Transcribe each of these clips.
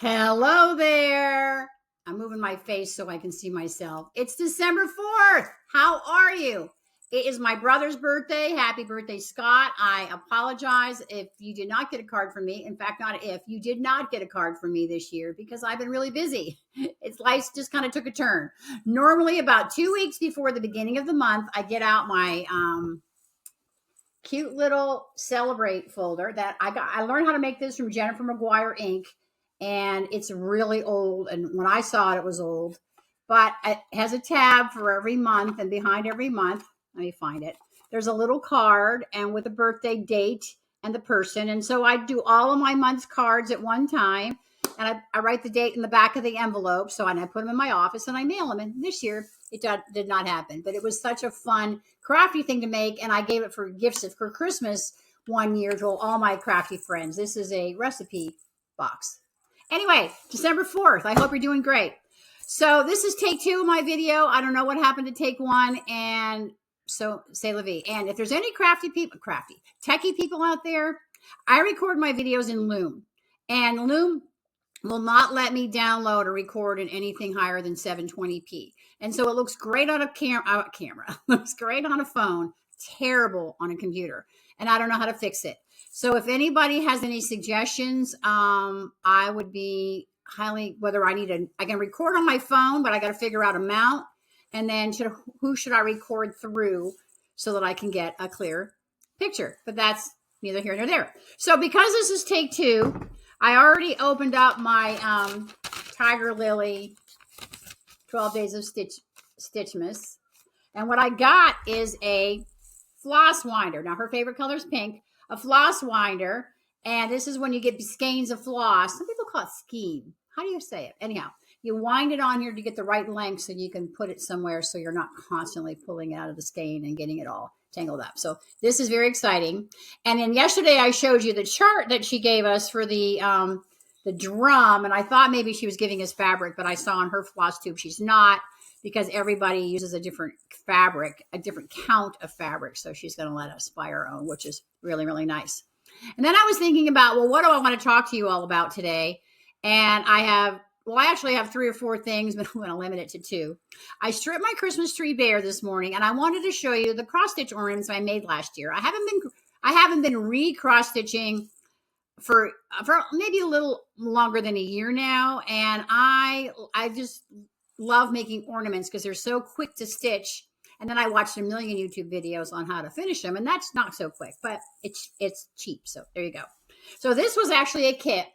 Hello there. I'm moving my face so I can see myself. It's December 4th. How are you? It is my brother's birthday. Happy birthday, Scott. I apologize if you did not get a card from me. In fact, not if you did not get a card from me this year because I've been really busy. It's life just kind of took a turn. Normally, about 2 weeks before the beginning of the month, I get out my cute little celebrate folder that I got. I learned how to make this from Jennifer McGuire Inc. And it's really old. And when I saw it, it was old. But it has a tab for every month, and behind every month, let me find it. There's a little card and with a birthday date and the person. And so I do all of my month's cards at one time. And I write the date in the back of the envelope. So I put them in my office and I mail them. And this year it did not happen. But it was such a fun, crafty thing to make. And I gave it for gifts for Christmas one year to all my crafty friends. This is a recipe box. Anyway, December 4th. I hope you're doing great. So this is take 2 of my video. I don't know what happened to take 1. And so say la vie. And if there's any techie people out there, I record my videos in Loom. And Loom will not let me download or record in anything higher than 720p. And so it looks great on a camera. Looks great on a phone. Terrible on a computer. And I don't know how to fix it. So if anybody has any suggestions, I would be whether I can record on my phone, but I got to figure out a mount. And then who should I record through so that I can get a clear picture? But that's neither here nor there. So because this is take 2, I already opened up my Tiger Lily 12 Days of Stitchmas. And what I got is a floss winder. Now her favorite color is pink. A floss winder, and this is when you get skeins of floss. Some people call it skein. How do you say it? Anyhow, you wind it on here to get the right length so you can put it somewhere so you're not constantly pulling it out of the skein and getting it all tangled up. So this is very exciting. And then yesterday I showed you the chart that she gave us for the drum, and I thought maybe she was giving us fabric, but I saw on her floss tube she's not, because everybody uses a different fabric, a different count of fabric. So she's going to let us buy our own, which is really, really nice. And then I was thinking about, well, what do I want to talk to you all about today? And I actually have 3 or 4 things, but I'm going to limit it to 2. I stripped my Christmas tree bare this morning, and I wanted to show you the cross stitch ornaments I made last year. I haven't been re-cross stitching for maybe a little longer than a year now. And I just love making ornaments because they're so quick to stitch. And then I watched a million YouTube videos on how to finish them, and that's not so quick, but it's cheap. So there you go. So this was actually a kit,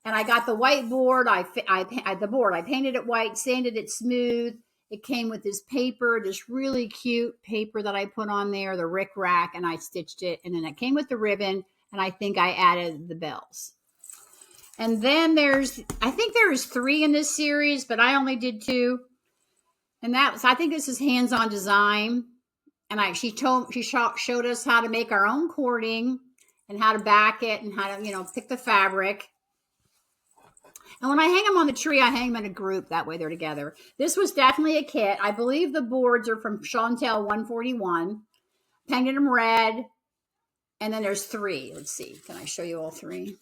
and I got the white board. I painted it white, sanded it smooth. It came with this paper, this really cute paper that I put on there, the rick rack, and I stitched it. And then it came with the ribbon, and I think I added the bells. And then I think there's 3 in this series, but I only did 2. And I think this is hands-on design. And she showed us how to make our own cording and how to back it and how to, pick the fabric. And when I hang them on the tree, I hang them in a group. That way they're together. This was definitely a kit. I believe the boards are from Chantel 141. Painted them red. And then there's 3. Let's see. Can I show you all 3?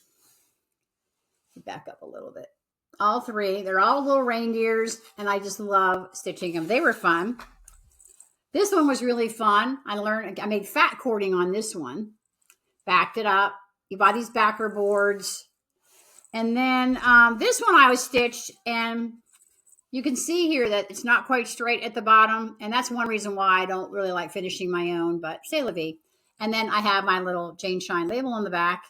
Back up a little bit. All 3. They're all little reindeers, and I just love stitching them. They were fun. This one was really fun. I made fat cording on this one. Backed it up. You buy these backer boards. And then this one I was stitched, and you can see here that it's not quite straight at the bottom, and that's one reason why I don't really like finishing my own, but c'est la vie. And then I have my little Jane Shine label on the back.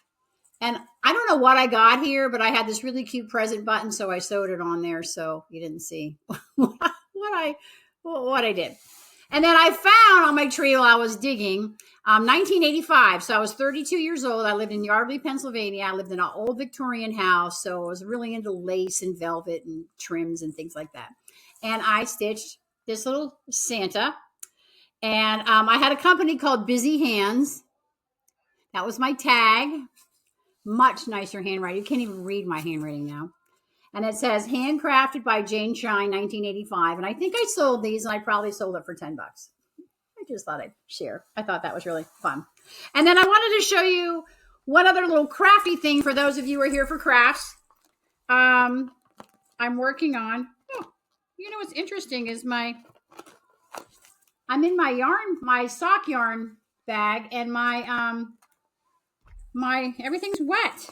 And I don't know what I got here, but I had this really cute present button, so I sewed it on there so you didn't see what I did. And then I found on my tree while I was digging 1985. So I was 32 years old. I lived in Yardley, Pennsylvania. I lived in an old Victorian house, so I was really into lace and velvet and trims and things like that. And I stitched this little Santa. And I had a company called Busy Hands. That was my tag. Much nicer handwriting. You can't even read my handwriting now. And it says, handcrafted by Jane Shine, 1985. And I think I sold these, and I probably sold it for $10. I just thought I'd share. I thought that was really fun. And then I wanted to show you one other little crafty thing for those of you who are here for crafts. I'm working on. Oh, what's interesting is I'm in my sock yarn bag, and my everything's wet.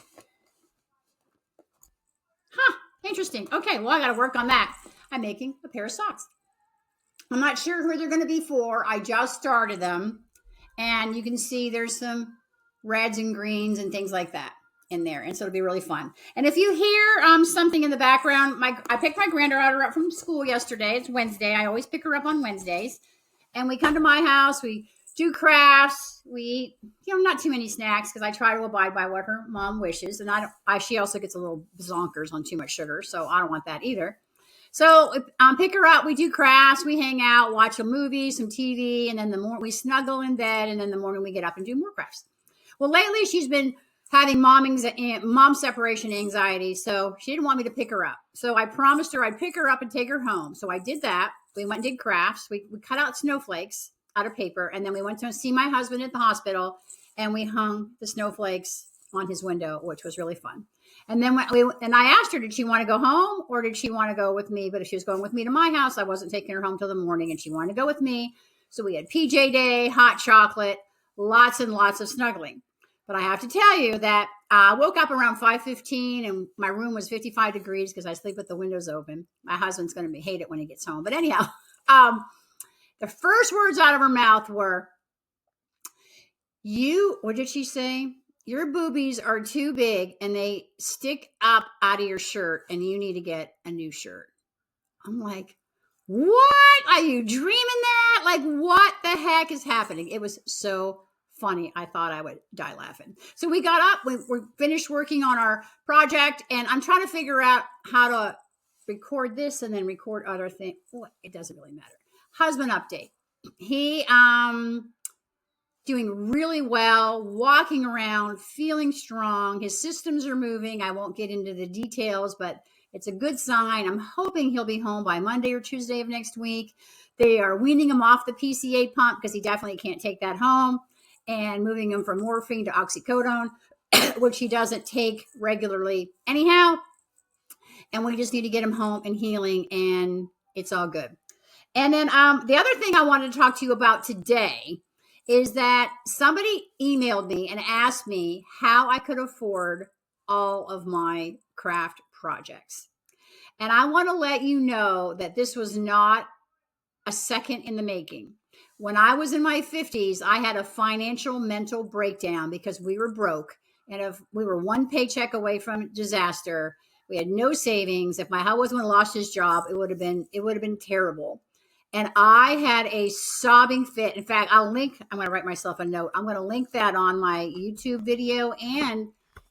Huh, interesting. Okay, well, I got to work on that. I'm making a pair of socks. I'm not sure who they're going to be for. I just started them, and you can see there's some reds and greens and things like that in there, and so it'll be really fun. And if you hear something in the background, I picked my granddaughter up from school yesterday. It's Wednesday. I always pick her up on Wednesdays, and we come to my house. We do crafts. We eat, not too many snacks because I try to abide by what her mom wishes, and she also gets a little zonkers on too much sugar, so I don't want that either. So pick her up. We do crafts. We hang out, watch a movie, some TV, and then the morning we snuggle in bed. And then the morning we get up and do more crafts. Well, lately she's been having mom separation anxiety, so she didn't want me to pick her up. So I promised her I'd pick her up and take her home. So I did that. We went and did crafts. We cut out snowflakes out of paper, and then we went to see my husband at the hospital, and we hung the snowflakes on his window, which was really fun. And then I asked her, did she want to go home or did she want to go with me? But if she was going with me to my house, I wasn't taking her home till the morning, and she wanted to go with me. So we had PJ day, hot chocolate, lots and lots of snuggling. But I have to tell you that I woke up around 5:15 and my room was 55 degrees because I sleep with the windows open. My husband's going to hate it when he gets home. But anyhow, the first words out of her mouth were, what did she say? Your boobies are too big and they stick up out of your shirt and you need to get a new shirt. I'm like, what? Are you dreaming that? Like, what the heck is happening? It was so funny. I thought I would die laughing. So we got up, we finished working on our project, and I'm trying to figure out how to record this and then record other things. Well, it doesn't really matter. Husband update. He, doing really well, walking around, feeling strong. His systems are moving. I won't get into the details, but it's a good sign. I'm hoping he'll be home by Monday or Tuesday of next week. They are weaning him off the PCA pump because he definitely can't take that home, and moving him from morphine to oxycodone, which he doesn't take regularly anyhow. And we just need to get him home and healing, and it's all good. And then the other thing I wanted to talk to you about today is that somebody emailed me and asked me how I could afford all of my craft projects. And I want to let you know that this was not a second in the making. When I was in my 50s, I had a financial mental breakdown because we were broke. And if we were one paycheck away from disaster, we had no savings. If my husband had lost his job, it would have been terrible. And I had a sobbing fit. In fact, I'm going to write myself a note. I'm going to link that on my YouTube video. And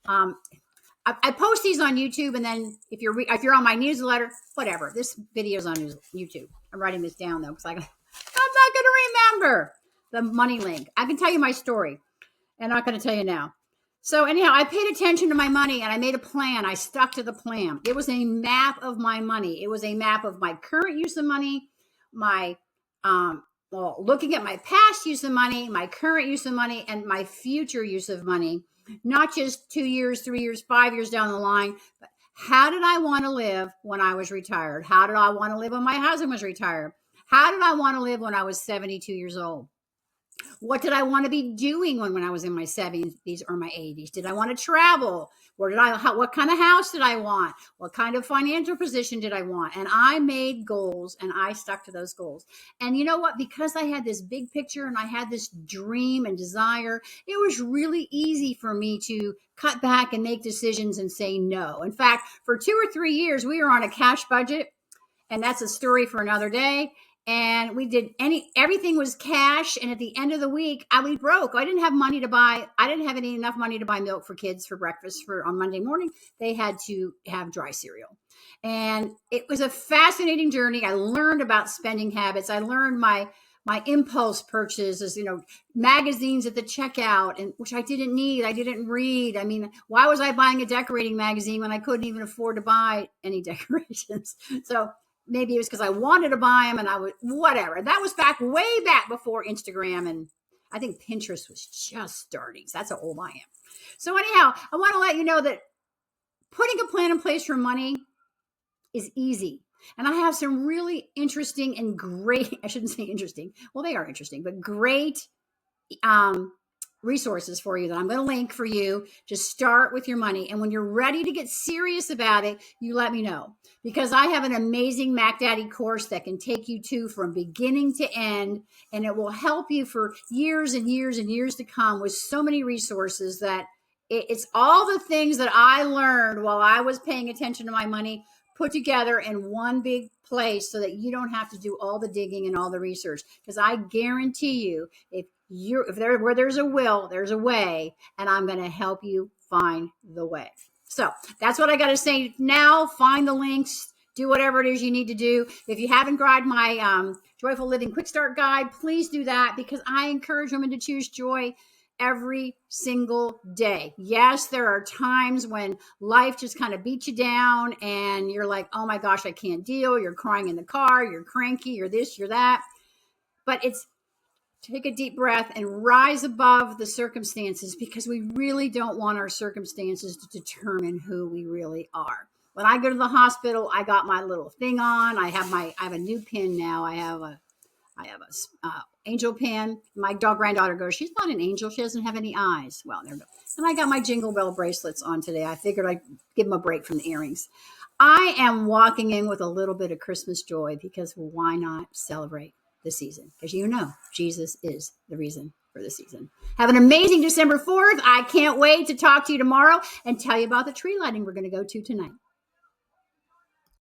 I post these on YouTube. And then if you're on my newsletter, whatever, this video's on YouTube. I'm writing this down though, because I'm not going to remember the money link. I can tell you my story. I'm not going to tell you now. So anyhow, I paid attention to my money and I made a plan. I stuck to the plan. It was a map of my money. It was a map of my current use of money, my looking at my past use of money, my current use of money, and my future use of money. Not just 2 years, 3 years, 5 years down the line, but how did I want to live when I was retired? How did I want to live when my husband was retired? How did I want to live when I was 72 years old? What did I want to be doing when I was in my 70s or my 80s? Did I want to travel? What kind of house did I want? What kind of financial position did I want? And I made goals and I stuck to those goals. And you know what? Because I had this big picture and I had this dream and desire, it was really easy for me to cut back and make decisions and say no. In fact, for 2 or 3 years, we were on a cash budget, and that's a story for another day. And we did everything was cash. And at the end of the week, I was broke. I didn't have enough money to buy milk for kids for breakfast on Monday morning. They had to have dry cereal. And it was a fascinating journey. I learned about spending habits. I learned my impulse purchases, magazines at the checkout, and which I didn't need. I didn't read. I mean, why was I buying a decorating magazine when I couldn't even afford to buy any decorations? So maybe it was because I wanted to buy them and I would, whatever. That was way back before Instagram. And I think Pinterest was just starting. So that's how old I am. So anyhow, I want to let you know that putting a plan in place for money is easy. And I have some really interesting and great, I shouldn't say interesting. Well, they are interesting, but great um, resources for you that I'm going to link for you to start with your money. And when you're ready to get serious about it, you let me know, because I have an amazing Mac Daddy course that can take you to from beginning to end, and it will help you for years and years and years to come with so many resources that it's all the things that I learned while I was paying attention to my money put together in one big place so that you don't have to do all the digging and all the research. Because I guarantee you, where there's a will, there's a way, and I'm going to help you find the way. So that's what I got to say now. Find the links, do whatever it is you need to do. If you haven't grabbed my Joyful Living Quick Start Guide, please do that, because I encourage women to choose joy every single day. Yes, there are times when life just kind of beats you down and you're like, oh my gosh, I can't deal. You're crying in the car, you're cranky, you're this, you're that. But it's take a deep breath and rise above the circumstances, because we really don't want our circumstances to determine who we really are. When I go to the hospital, I got my little thing on. I have a new pin now. I have a angel pin. My granddaughter goes, she's not an angel. She doesn't have any eyes. Well, there we go. And I got my Jingle Bell bracelets on today. I figured I'd give them a break from the earrings. I am walking in with a little bit of Christmas joy, because why not celebrate the season? Because Jesus is the reason for the season. Have an amazing December 4th. I can't wait to talk to you tomorrow and tell you about the tree lighting we're going to go to tonight.